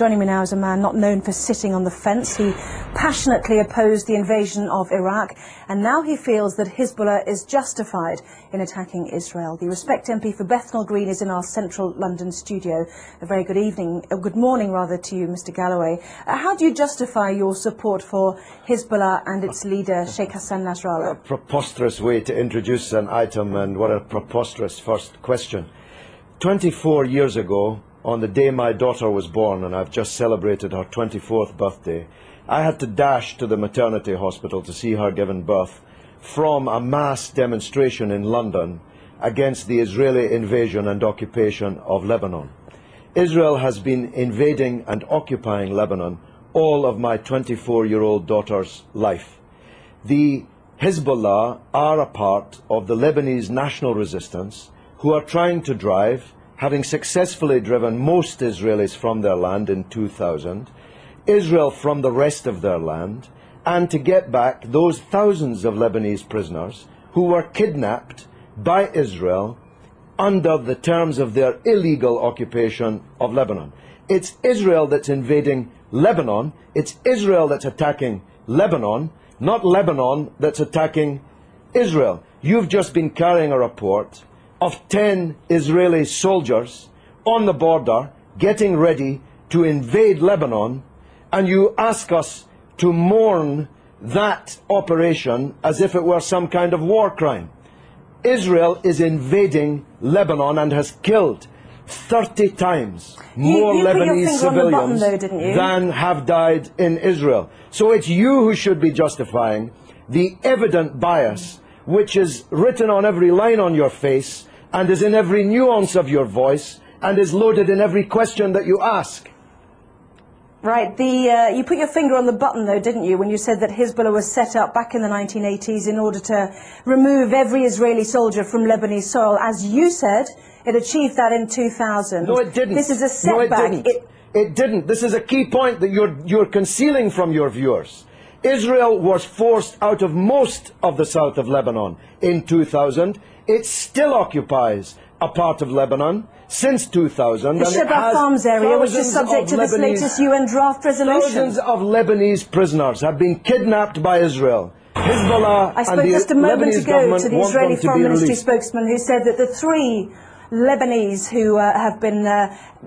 Joining me now is a man not known for sitting on the fence. He passionately opposed the invasion of Iraq, and now he feels that Hezbollah is justified in attacking Israel. The Respect MP for Bethnal Green is in our central London studio. A very good evening, good morning rather, to you, Mr. Galloway. How do you justify your support for Hezbollah and its leader, Sheikh Hassan Nasrallah? A preposterous way to introduce an item, and what a preposterous first question. 24 years ago, on the day my daughter was born, and I've just celebrated her 24th birthday, I had to dash to the maternity hospital to see her given birth from a mass demonstration in London against the Israeli invasion and occupation of Lebanon. Israel has been invading and occupying Lebanon all of my 24-year-old daughter's life. The Hezbollah are a part of the Lebanese national resistance who are trying to drive, having successfully driven most Israelis from their land in 2000, Israel from the rest of their land, and to get back those thousands of Lebanese prisoners who were kidnapped by Israel under the terms of their illegal occupation of Lebanon. It's Israel that's invading Lebanon, it's Israel that's attacking Lebanon, not Lebanon that's attacking Israel. You've just been carrying a report of 10 Israeli soldiers on the border getting ready to invade Lebanon, and you ask us to mourn that operation as if it were some kind of war crime. Israel is invading Lebanon and has killed 30 times more Lebanese civilians than have died in Israel. So it's you who should be justifying the evident bias which is written on every line on your face and is in every nuance of your voice and is loaded in every question that you ask. Right. You put your finger on the button, though, didn't you, when you said that Hezbollah was set up back in the 1980s in order to remove every Israeli soldier from Lebanese soil. As you said, it achieved that in 2000. No, it didn't. This is a setback. No, it didn't. It didn't. This is a key point that you're concealing from your viewers. Israel was forced out of most of the south of Lebanon in 2000. It still occupies a part of Lebanon since 2000. The Sheba Farms area, which is subject to this latest UN draft resolution. Thousands of Lebanese prisoners have been kidnapped by Israel. Hezbollah I spoke and the just a moment Lebanese ago to the Israeli Foreign Ministry released. spokesman who said that the 3 Lebanese who have been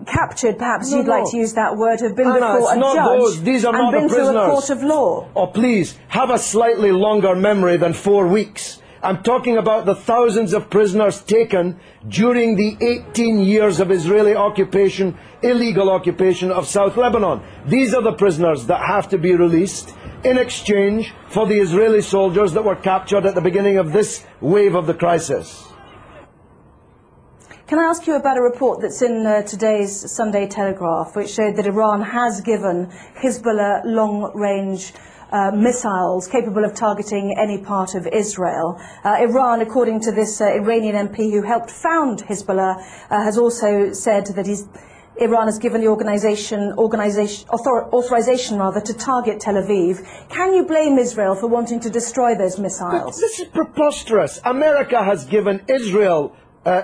captured, perhaps you'd like to use that word, have been before a judge These are and not been the through prisoners. a court of law. Oh, please, have a slightly longer memory than 4 weeks. I'm talking about the thousands of prisoners taken during the 18 years of Israeli occupation, illegal occupation of South Lebanon. These are the prisoners that have to be released in exchange for the Israeli soldiers that were captured at the beginning of this wave of the crisis. Can I ask you about a report that's in today's Sunday Telegraph, which showed that Iran has given Hezbollah long-range missiles capable of targeting any part of Israel. Iran, according to this Iranian MP who helped found Hezbollah, has also said that Iran has given the authorization to target Tel Aviv. Can you blame Israel for wanting to destroy those missiles? But this is preposterous. America has given Israel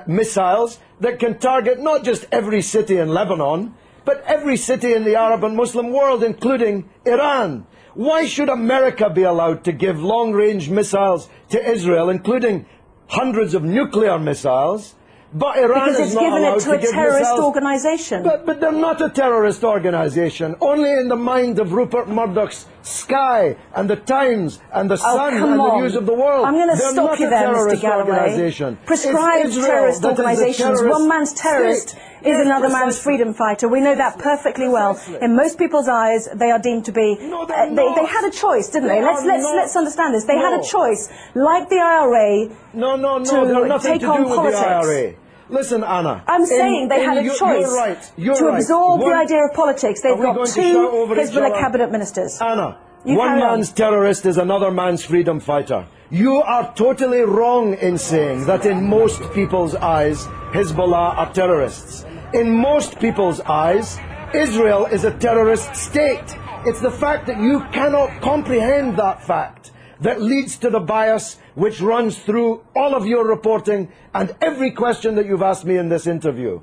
missiles that can target not just every city in Lebanon, but every city in the Arab and Muslim world, including Iran. Why should America be allowed to give long-range missiles to Israel, including hundreds of nuclear missiles, but Iran is not allowed to give missiles? Because it's given it to a terrorist organisation. But they're not a terrorist organisation. Only in the mind of Rupert Murdoch's Sky and the Times and the Sun and the News of the World. I'm going to stop you there, Mr. Galloway. Prescribed terrorist organisations. One man's terrorist is another man's freedom fighter. We know that perfectly well. In most people's eyes, they are deemed to be. They had a choice, didn't they? Let's understand this. They had a choice, like the IRA, to take on politics. Listen, Anna. I'm saying they had a choice to absorb the idea of politics. They've got 2 Hezbollah cabinet ministers. Anna, one man's terrorist is another man's freedom fighter. You are totally wrong in saying that in most people's eyes, Hezbollah are terrorists. In most people's eyes, Israel is a terrorist state. It's the fact that you cannot comprehend that fact that leads to the bias which runs through all of your reporting and every question that you've asked me in this interview.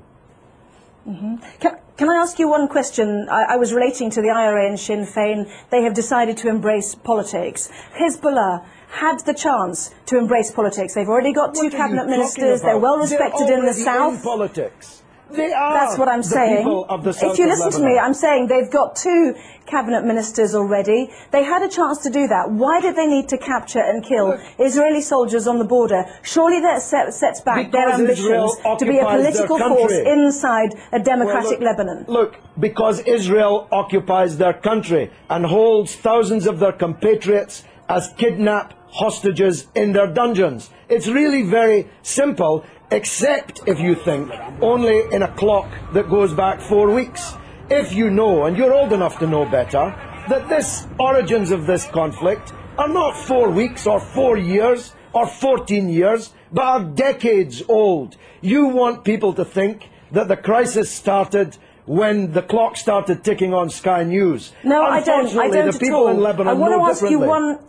Can I ask you one question? I was relating to the IRA and Sinn Féin. They have decided to embrace politics. Hezbollah had the chance to embrace politics. They've already got two cabinet ministers. They're well respected in the south. In politics. They are. That's what I'm saying. Of the south if you of listen to Lebanon. me, I'm saying they've got two cabinet ministers already. They had a chance to do that. Why did they need to capture and kill Israeli soldiers on the border? Surely that sets back their ambitions to be a political force inside a democratic Lebanon. Look, because Israel occupies their country and holds thousands of their compatriots as kidnapped hostages in their dungeons. It's really very simple, except if you think only in a clock that goes back 4 weeks. If you know, and you're old enough to know better, that this origins of this conflict are not 4 weeks or 4 years or 14 years, but are decades old. You want people to think that the crisis started when the clock started ticking on Sky News. No, I don't the people in Lebanon I want to know ask you differently.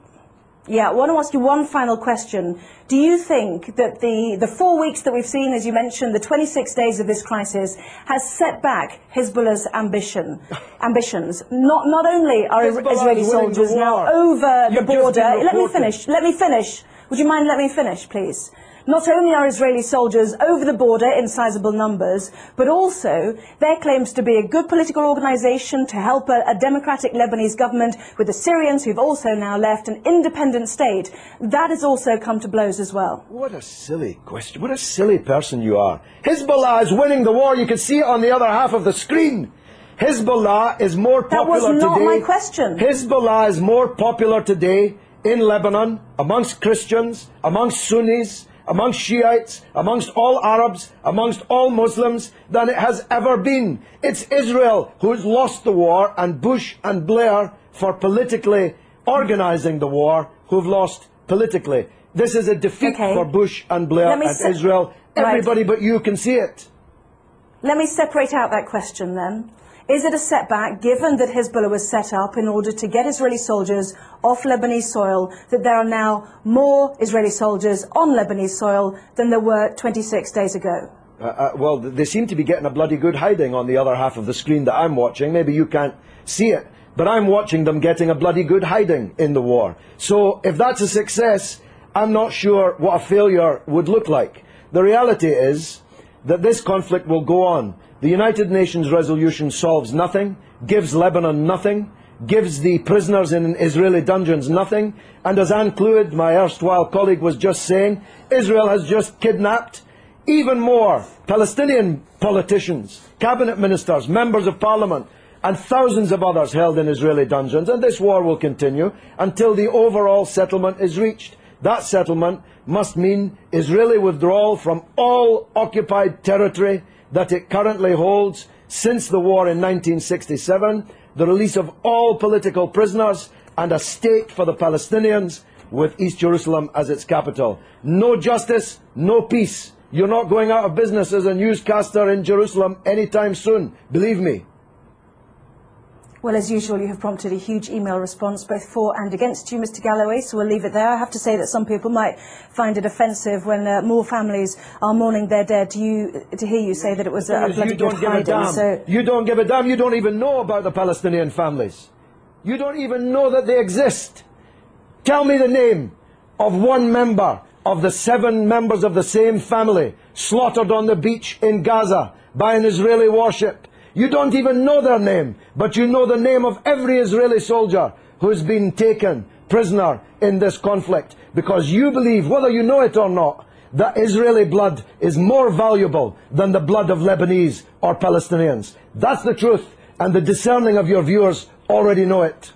I want to ask you one final question. Do you think that the 4 weeks that we've seen, as you mentioned, the 26 days of this crisis, has set back Hezbollah's ambitions? Not only are Israeli soldiers now over the border... Let me finish. Would you mind letting me finish, please? Not only are Israeli soldiers over the border in sizable numbers, but also there claims to be a good political organisation to help a democratic Lebanese government with the Syrians who've also now left an independent state. That has also come to blows as well. What a silly question. What a silly person you are. Hezbollah is winning the war. You can see it on the other half of the screen. Hezbollah is more popular today. That was not my question. Hezbollah is more popular today in Lebanon, amongst Christians, amongst Sunnis, amongst Shiites, amongst all Arabs, amongst all Muslims, than it has ever been. It's Israel who's lost the war, and Bush and Blair, for politically organising the war, who've lost politically. This is a defeat for Bush and Blair and Israel. Everybody but you can see it. Let me separate out that question then. Is it a setback, given that Hezbollah was set up in order to get Israeli soldiers off Lebanese soil, that there are now more Israeli soldiers on Lebanese soil than there were 26 days ago? Well, they seem to be getting a bloody good hiding on the other half of the screen that I'm watching. Maybe you can't see it, but I'm watching them getting a bloody good hiding in the war. So if that's a success, I'm not sure what a failure would look like. The reality is that this conflict will go on. The United Nations resolution solves nothing, gives Lebanon nothing, gives the prisoners in Israeli dungeons nothing, and as Anne Clewid, my erstwhile colleague, was just saying, Israel has just kidnapped even more Palestinian politicians, cabinet ministers, members of parliament, and thousands of others held in Israeli dungeons, and this war will continue until the overall settlement is reached. That settlement must mean Israeli withdrawal from all occupied territory that it currently holds since the war in 1967, the release of all political prisoners, and a state for the Palestinians with East Jerusalem as its capital. No justice, no peace. You're not going out of business as a newscaster in Jerusalem anytime soon, believe me. Well, as usual, you have prompted a huge email response, both for and against you, Mr. Galloway, so we'll leave it there. I have to say that some people might find it offensive when more families are mourning their dead to hear you say that it was a bloody good hiding. So you don't give a damn. You don't even know about the Palestinian families. You don't even know that they exist. Tell me the name of one member of the 7 members of the same family slaughtered on the beach in Gaza by an Israeli warship. You don't even know their name, but you know the name of every Israeli soldier who's been taken prisoner in this conflict, because you believe, whether you know it or not, that Israeli blood is more valuable than the blood of Lebanese or Palestinians. That's the truth, and the discerning of your viewers already know it.